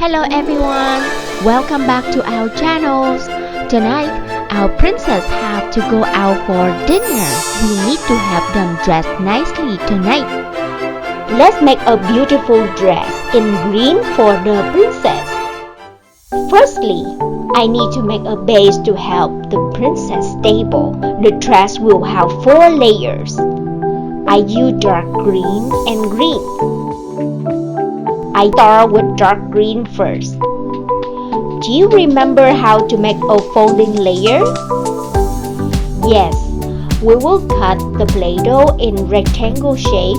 Hello everyone, welcome back to our channels. Tonight, our princess have to go out for dinner. We need to have them dressed nicely tonight. Let's make a beautiful dress in green for the princess. Firstly, I need to make a base to help the princess stable. The dress will have 4 layers. I use dark green and green. I start with dark green first. Do you remember how to make a folding layer? Yes, we will cut the Play-Doh in rectangle shape.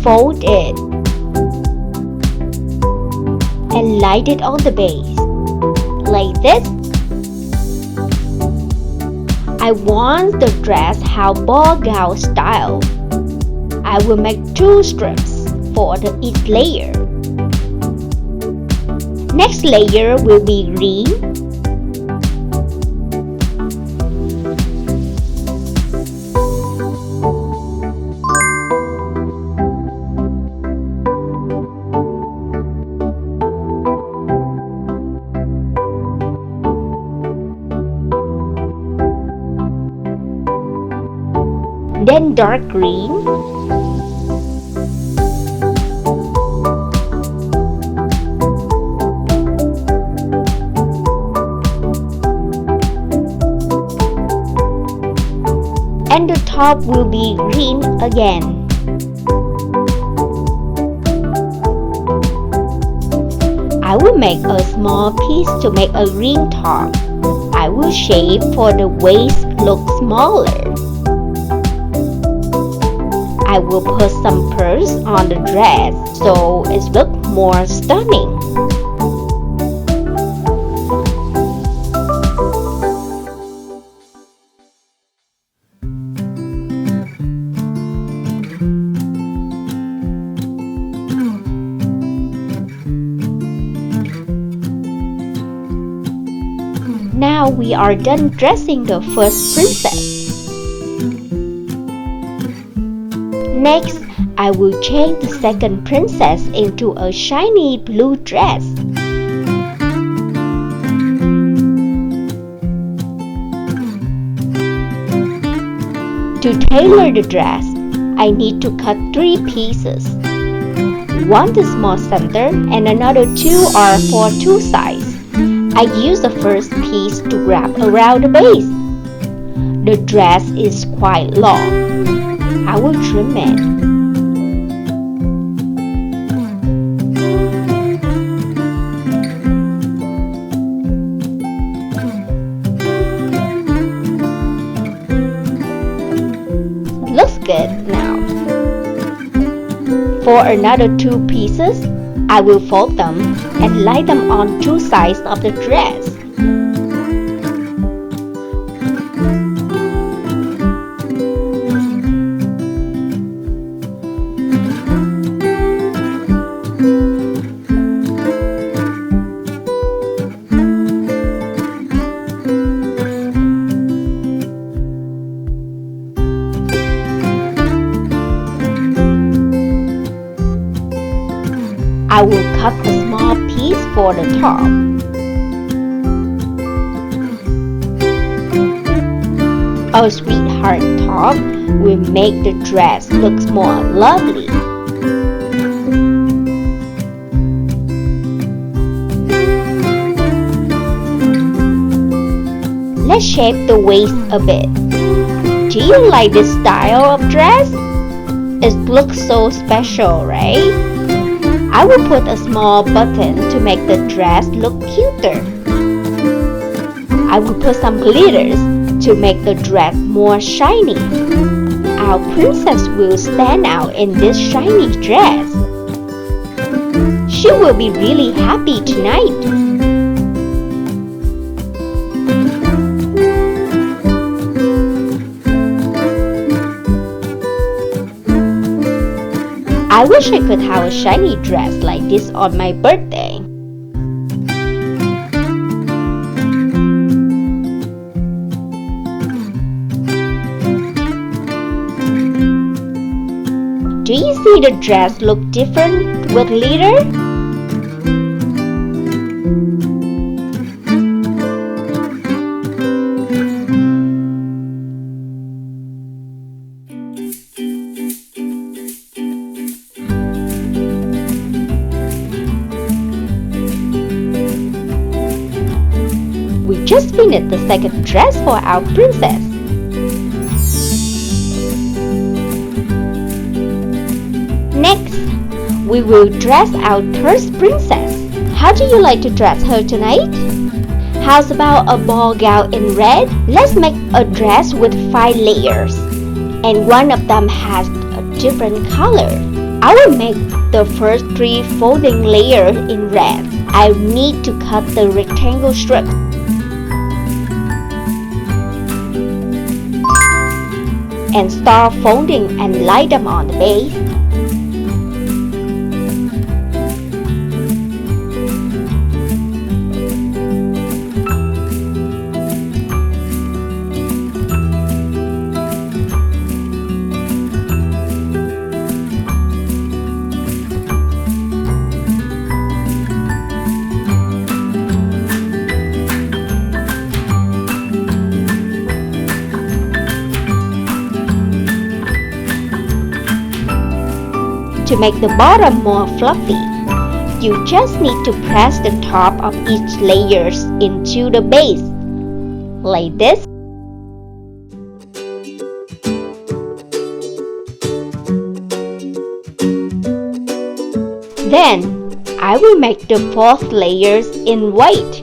Fold it and light it on the base, like this. I want the dress have ball gown style. I will make 2 strips for each layer. Next layer will be green. Then dark green. And the top will be green again. I will make a small piece to make a green top. I will shape for the waist look smaller. I will put some pearls on the dress so it looks more stunning. Now we are done dressing the first princess. Next, I will change the second princess into a shiny blue dress. To tailor the dress, I need to cut 3 pieces. 1 to small center and another 2 are for 2 sides. I use the first piece to wrap around the base. The dress is quite long. I will trim it. Looks good now. For another 2 pieces, I will fold them and lie them on 2 sides of the dress. I will cut a small piece for the top. A sweetheart top will make the dress look more lovely. Let's shape the waist a bit. Do you like this style of dress? It looks so special, right? I will put a small button to make the dress look cuter. I will put some glitters to make the dress more shiny. Our princess will stand out in this shiny dress. She will be really happy tonight. I wish I could have a shiny dress like this on my birthday. Do you see the dress look different with glitter? We just finished the second dress for our princess. Next, we will dress our third princess. How do you like to dress her tonight? How's about a ball gown in red? Let's make a dress with 5 layers, and one of them has a different color. I will make the first 3 folding layers in red. I need to cut the rectangle strip. And start folding and lie them on the base. To make the bottom more fluffy, you just need to press the top of each layers into the base, like this. Then, I will make the 4th layers in white.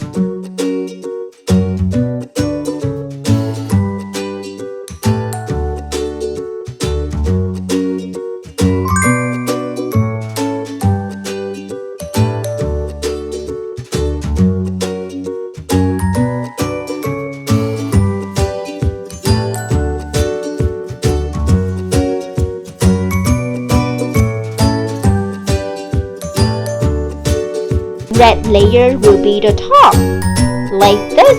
Red layer will be the top, like this.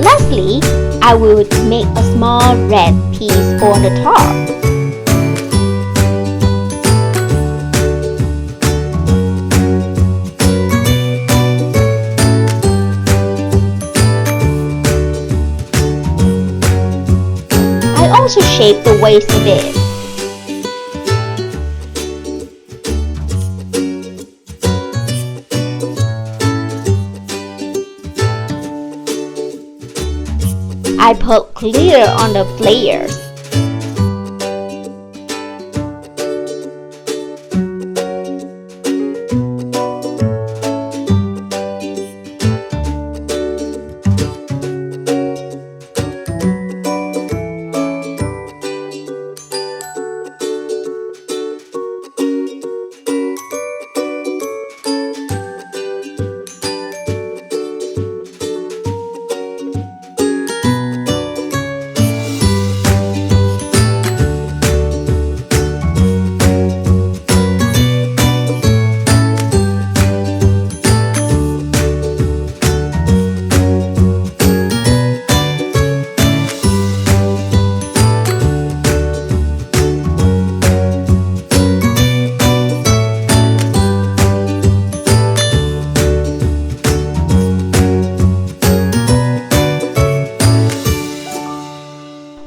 Lastly, I will make a small red piece on the top. I also shape the waist a bit. I put glitter on the layers.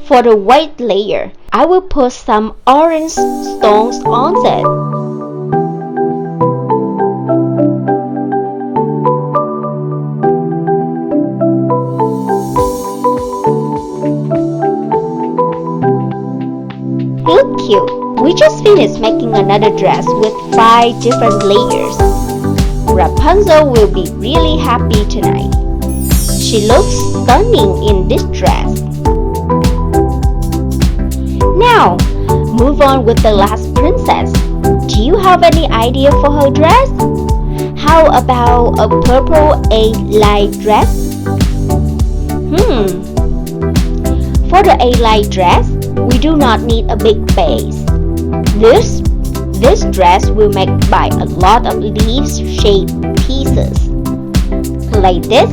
For the white layer, I will put some orange stones on it. Look cute! We just finished making another dress with 5 different layers. Rapunzel will be really happy tonight. She looks stunning in this dress. Now, move on with the last princess. Do you have any idea for her dress? How about a purple A-line dress? For the A-line dress, we do not need a big base. This dress will make by a lot of leaf-shaped pieces. like this.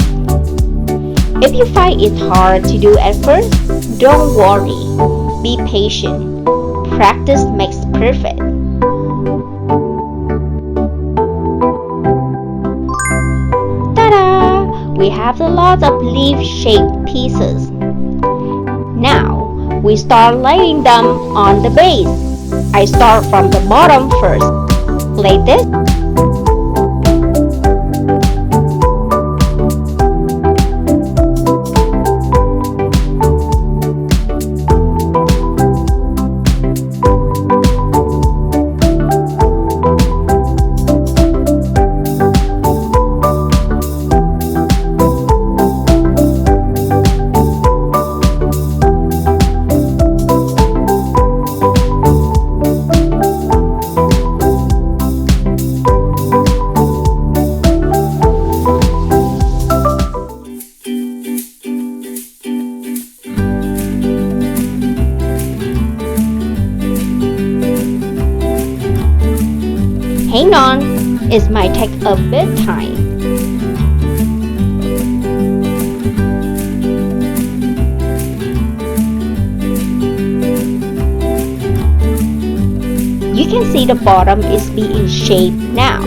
If you find it hard to do at first, don't worry. Be patient. Practice makes perfect. Ta-da! We have a lot of leaf-shaped pieces. Now, we start laying them on the base. I start from the bottom first, like this. Hang on, it might take a bit time. You can see the bottom is being shaped now.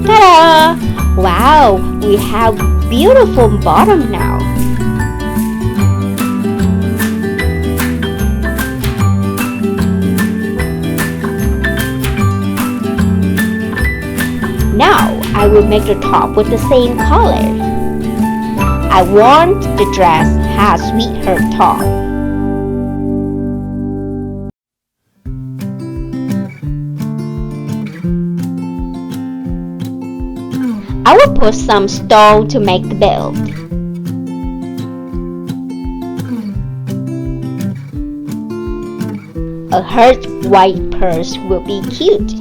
Ta-da! Wow, we have beautiful bottom now. Now, I will make the top with the same color. I want the dress has sweetheart top. I will put some stone to make the belt. A heart white purse will be cute.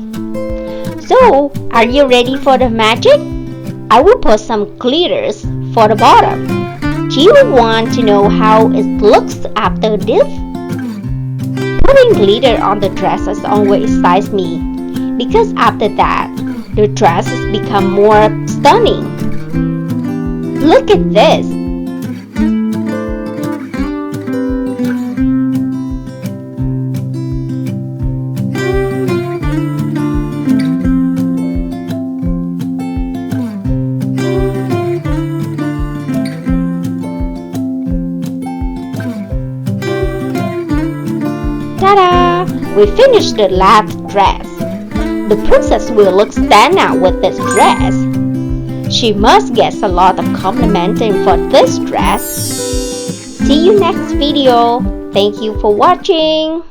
So, are you ready for the magic? I will put some glitters for the bottom. Do you want to know how it looks after this? Putting glitter on the dresses always excites me because after that, the dresses become more stunning. Look at this. Ta-da! We finished the last dress. The princess will look stand out with this dress. She must get a lot of complimenting for this dress. See you next video. Thank you for watching.